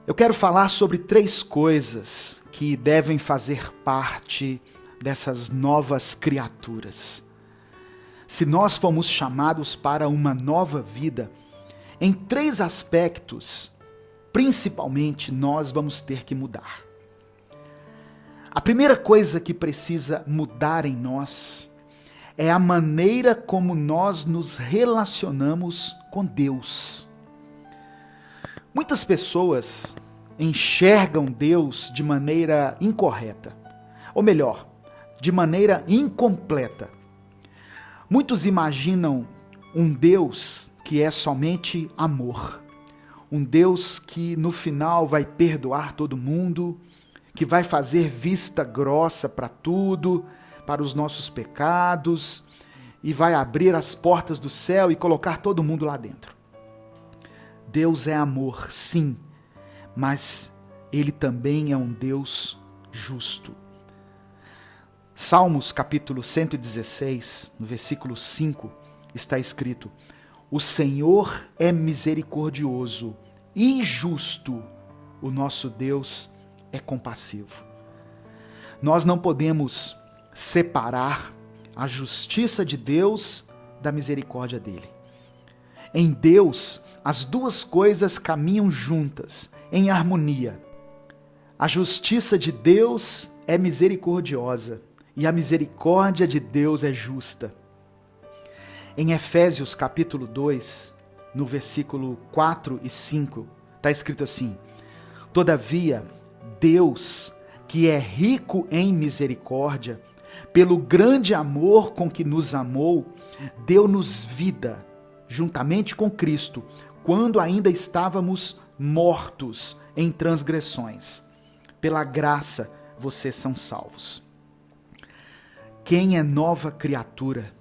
Eu quero falar sobre 3 coisas que devem fazer parte dessas novas criaturas. Se nós fomos chamados para uma nova vida, em 3 aspectos, principalmente, nós vamos ter que mudar. A primeira coisa que precisa mudar em nós é a maneira como nós nos relacionamos com Deus. Muitas pessoas enxergam Deus de maneira incorreta, ou melhor, de maneira incompleta. Muitos imaginam um Deus que é somente amor, um Deus que no final vai perdoar todo mundo, que vai fazer vista grossa para tudo, para os nossos pecados, e vai abrir as portas do céu e colocar todo mundo lá dentro. Deus é amor, sim, mas Ele também é um Deus justo. Salmos capítulo 116, no versículo 5, está escrito: O Senhor é misericordioso e justo, o nosso Deus é compassivo. Nós não podemos separar a justiça de Deus da misericórdia dele. Em Deus, as 2 coisas caminham juntas, em harmonia. A justiça de Deus é misericordiosa e a misericórdia de Deus é justa. Em Efésios capítulo 2, no versículo 4 e 5, está escrito assim: Todavia, Deus, que é rico em misericórdia, pelo grande amor com que nos amou, deu-nos vida, juntamente com Cristo, quando ainda estávamos mortos em transgressões. Pela graça, vocês são salvos. Quem é nova criatura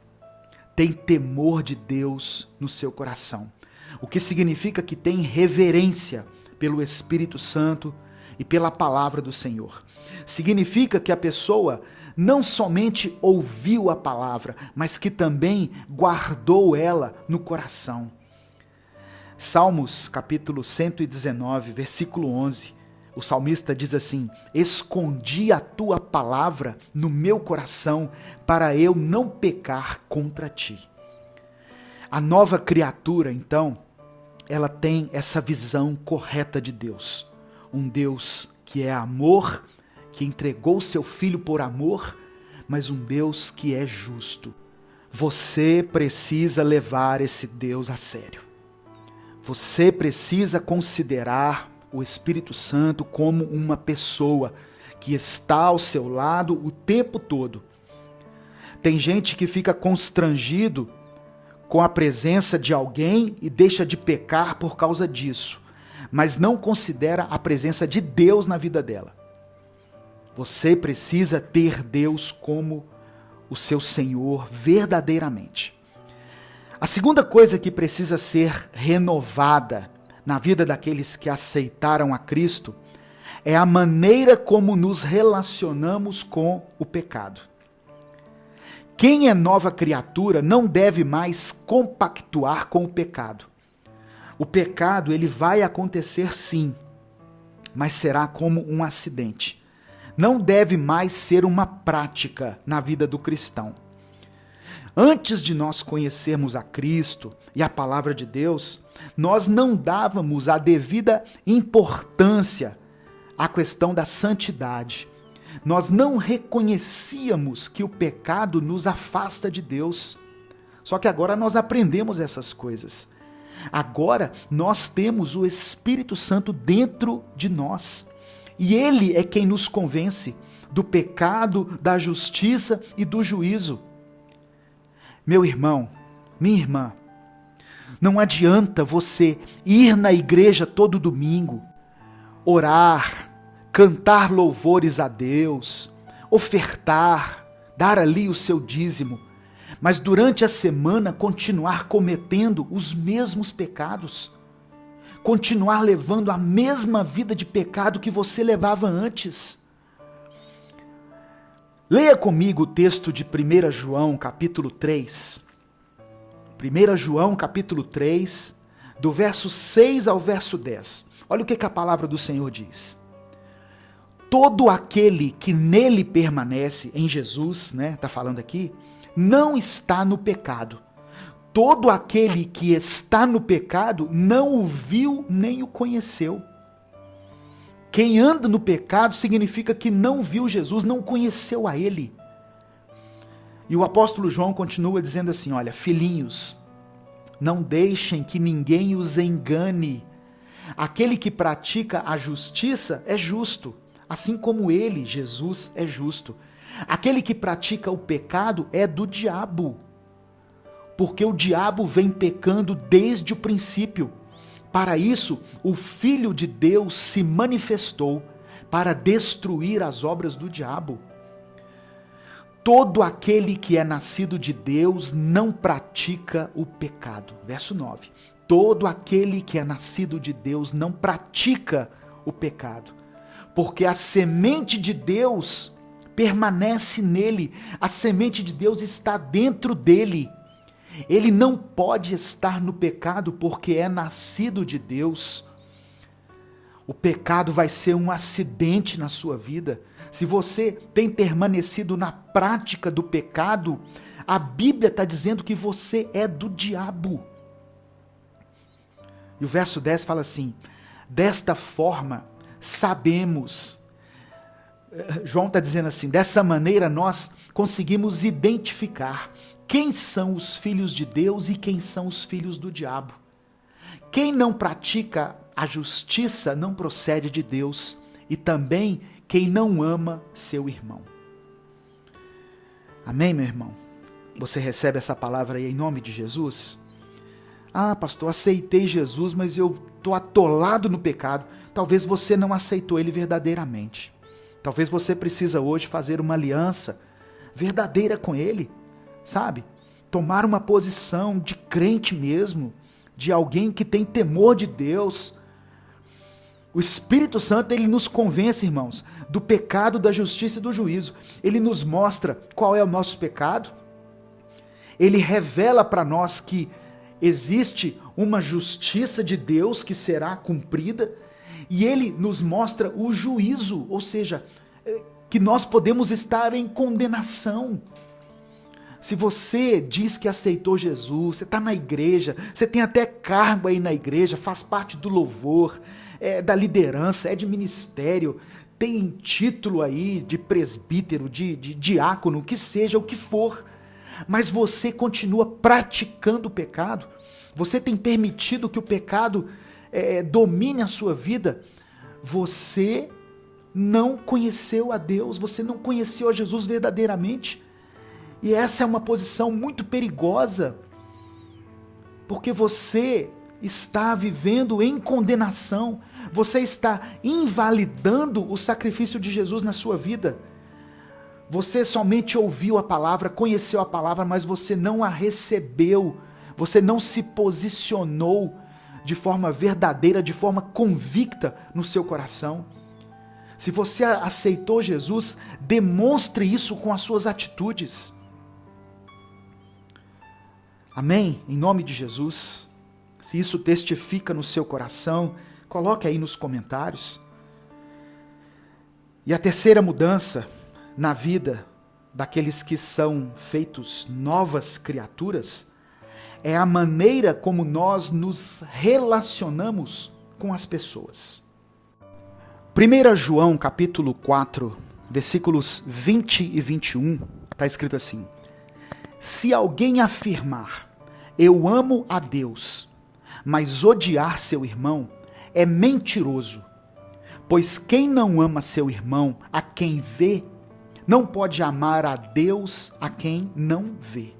tem temor de Deus no seu coração, o que significa que tem reverência pelo Espírito Santo e pela palavra do Senhor. Significa que a pessoa não somente ouviu a palavra, mas que também guardou ela no coração. Salmos capítulo 119, versículo 11, o salmista diz assim: Escondi a tua palavra no meu coração para eu não pecar contra ti. A nova criatura, então, ela tem essa visão correta de Deus. Um Deus que é amor, que entregou seu filho por amor, mas um Deus que é justo. Você precisa levar esse Deus a sério. Você precisa considerar o Espírito Santo como uma pessoa que está ao seu lado o tempo todo. Tem gente que fica constrangido com a presença de alguém e deixa de pecar por causa disso, mas não considera a presença de Deus na vida dela. Você precisa ter Deus como o seu Senhor verdadeiramente. A segunda coisa que precisa ser renovada na vida daqueles que aceitaram a Cristo é a maneira como nos relacionamos com o pecado. Quem é nova criatura não deve mais compactuar com o pecado. O pecado, ele vai acontecer sim, mas será como um acidente. Não deve mais ser uma prática na vida do cristão. Antes de nós conhecermos a Cristo e a palavra de Deus, nós não dávamos a devida importância à questão da santidade. Nós não reconhecíamos que o pecado nos afasta de Deus. Só que agora nós aprendemos essas coisas. Agora nós temos o Espírito Santo dentro de nós. E Ele é quem nos convence do pecado, da justiça e do juízo. Meu irmão, minha irmã, não adianta você ir na igreja todo domingo, orar, cantar louvores a Deus, ofertar, dar ali o seu dízimo, mas durante a semana continuar cometendo os mesmos pecados, continuar levando a mesma vida de pecado que você levava antes. Leia comigo o texto de 1 João, capítulo 3. 1 João, capítulo 3, do verso 6 ao verso 10. Olha o que a palavra do Senhor diz. Todo aquele que nele permanece, em Jesus, né, está falando aqui, não está no pecado. Todo aquele que está no pecado não o viu nem o conheceu. Quem anda no pecado significa que não viu Jesus, não conheceu a ele. E o apóstolo João continua dizendo assim, olha, filhinhos, não deixem que ninguém os engane. Aquele que pratica a justiça é justo, assim como ele, Jesus, é justo. Aquele que pratica o pecado é do diabo, porque o diabo vem pecando desde o princípio. Para isso, o Filho de Deus se manifestou para destruir as obras do diabo. Todo aquele que é nascido de Deus não pratica o pecado. Verso 9. Todo aquele que é nascido de Deus não pratica o pecado, porque a semente de Deus permanece nele, a semente de Deus está dentro dele. Ele não pode estar no pecado porque é nascido de Deus. O pecado vai ser um acidente na sua vida. Se você tem permanecido na prática do pecado, a Bíblia está dizendo que você é do diabo. E o verso 10 fala assim, desta forma sabemos, João está dizendo assim, dessa maneira nós conseguimos identificar quem são os filhos de Deus e quem são os filhos do diabo. Quem não pratica a justiça não procede de Deus, e também quem não ama seu irmão. Amém, meu irmão? Você recebe essa palavra aí em nome de Jesus? Ah, pastor, aceitei Jesus, mas eu estou atolado no pecado. Talvez você não aceitou ele verdadeiramente. Talvez você precisa hoje fazer uma aliança verdadeira com ele, sabe? Tomar uma posição de crente mesmo, de alguém que tem temor de Deus. O Espírito Santo, ele nos convence, irmãos, do pecado, da justiça e do juízo. Ele nos mostra qual é o nosso pecado. Ele revela para nós que existe uma justiça de Deus que será cumprida. E ele nos mostra o juízo, ou seja, que nós podemos estar em condenação. Se você diz que aceitou Jesus, você está na igreja, você tem até cargo aí na igreja, faz parte do louvor, da liderança, é de ministério, tem título aí de presbítero, de diácono, que seja o que for, mas você continua praticando o pecado, você tem permitido que o pecado domine a sua vida, você não conheceu a Deus, você não conheceu a Jesus verdadeiramente. E essa é uma posição muito perigosa, porque você está vivendo em condenação, você está invalidando o sacrifício de Jesus na sua vida. Você somente ouviu a palavra, conheceu a palavra, mas você não a recebeu, você não se posicionou de forma verdadeira, de forma convicta no seu coração. Se você aceitou Jesus, demonstre isso com as suas atitudes. Amém? Em nome de Jesus. Se isso testifica no seu coração, coloque aí nos comentários. E a terceira mudança na vida daqueles que são feitos novas criaturas é a maneira como nós nos relacionamos com as pessoas. 1 João capítulo 4, versículos 20 e 21, está escrito assim: se alguém afirmar, eu amo a Deus, mas odiar seu irmão, é mentiroso. Pois quem não ama seu irmão, a quem vê, não pode amar a Deus a quem não vê.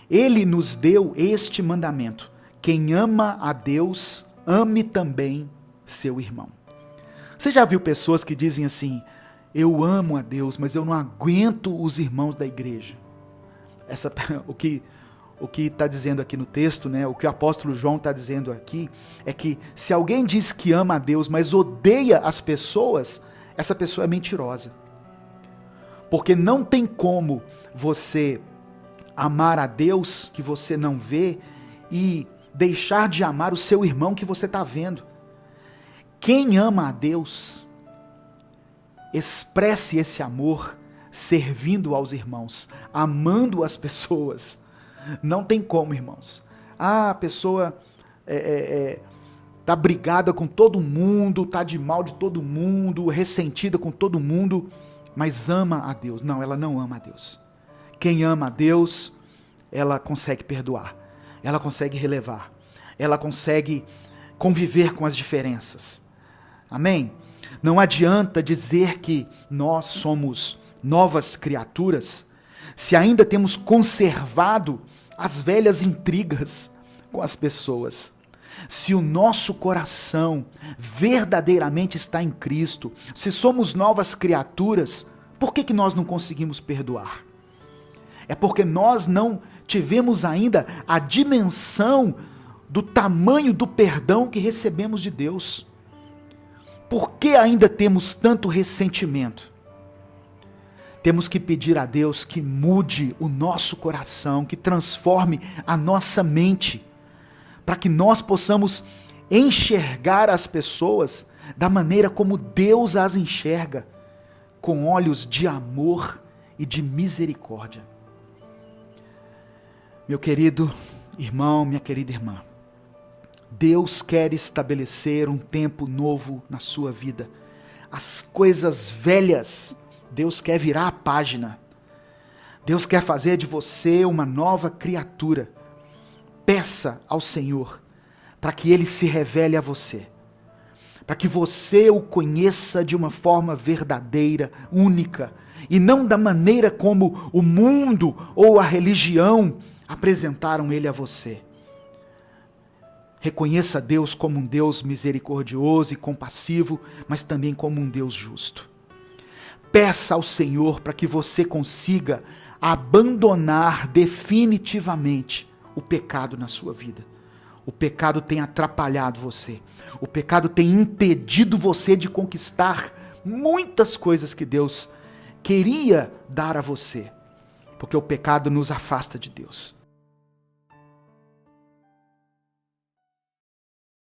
Ele nos deu este mandamento: quem ama a Deus, ame também seu irmão. Você já viu pessoas que dizem assim: eu amo a Deus, mas eu não aguento os irmãos da igreja? O que está dizendo aqui no texto, né? O que o apóstolo João está dizendo aqui é que se alguém diz que ama a Deus, mas odeia as pessoas, essa pessoa é mentirosa. Porque não tem como você amar a Deus que você não vê e deixar de amar o seu irmão que você está vendo. Quem ama a Deus, expresse esse amor servindo aos irmãos, amando as pessoas. Não tem como, irmãos. A pessoa tá brigada com todo mundo, tá de mal de todo mundo, ressentida com todo mundo, mas ama a Deus. Não, ela não ama a Deus. Quem ama a Deus, ela consegue perdoar, ela consegue relevar, ela consegue conviver com as diferenças. Amém? Não adianta dizer que nós somos novas criaturas se ainda temos conservado as velhas intrigas com as pessoas. Se o nosso coração verdadeiramente está em Cristo, se somos novas criaturas, por que nós não conseguimos perdoar? É porque nós não tivemos ainda a dimensão do tamanho do perdão que recebemos de Deus. Por que ainda temos tanto ressentimento? Temos que pedir a Deus que mude o nosso coração, que transforme a nossa mente, para que nós possamos enxergar as pessoas da maneira como Deus as enxerga, com olhos de amor e de misericórdia. Meu querido irmão, minha querida irmã, Deus quer estabelecer um tempo novo na sua vida. As coisas velhas, Deus quer virar a página. Deus quer fazer de você uma nova criatura. Peça ao Senhor para que Ele se revele a você, para que você o conheça de uma forma verdadeira, única, e não da maneira como o mundo ou a religião apresentaram Ele a você. Reconheça Deus como um Deus misericordioso e compassivo, mas também como um Deus justo. Peça ao Senhor para que você consiga abandonar definitivamente o pecado na sua vida. O pecado tem atrapalhado você. O pecado tem impedido você de conquistar muitas coisas que Deus queria dar a você. Porque o pecado nos afasta de Deus.